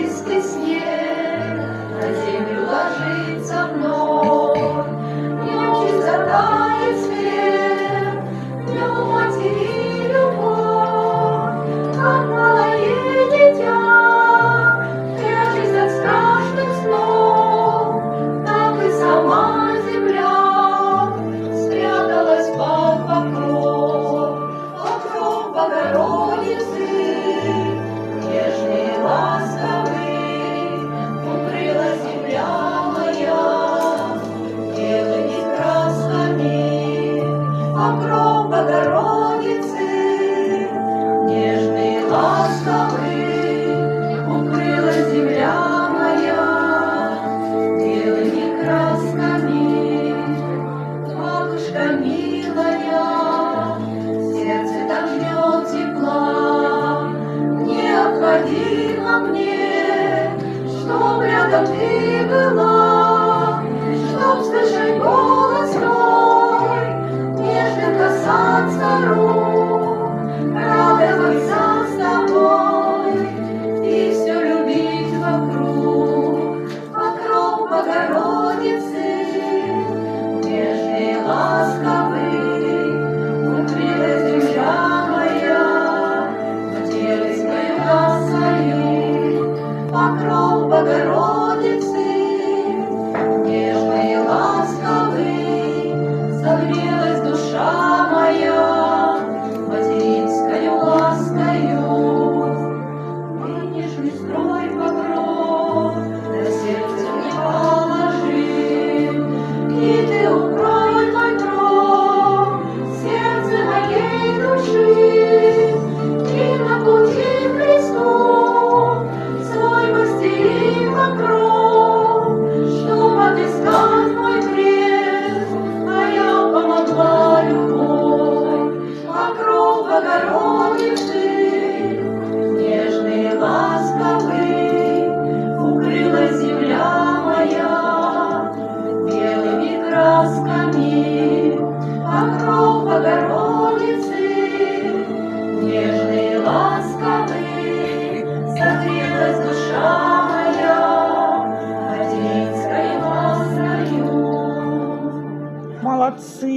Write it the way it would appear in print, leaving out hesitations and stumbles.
золотистый снег на землю ложится вновь, в нем чистота и свет, в нем матери любовь, как малое дитя, прячась от страшных снов, так и сама земля спряталась под покров, покров Богородицы. Нежный, ласковый, укрыла земля моя белыми красками, покров Богородицы. Нежный, ласковый, укрыла земля моя белыми красками. Матушка милая, сердце так ждет тепла, необходимо мне, чтоб рядом ты была, чтоб слышать голос твой, нежно касаться рук, радоваться с тобой и все любить вокруг. Покров Богородицы, нежный, ласковый, укрыла земля моя материнскою росою. Покров Богородицы, нежный, ласковый, согрелась душа моя материнскою ласкою. Нынешний строй покров на сердце мне положи, и ты укрой мой кров, сердце моей души, и на пути к Христу свой постели покров, чтоб отыскать мой крест, а я помогла любовь. Покров Богородицы, нежный, ласковый, укрыла земля моя белыми красками. Покров Богородицы, нежный, ласковый, согрелась душа моя материнской ласкою. Молодцы!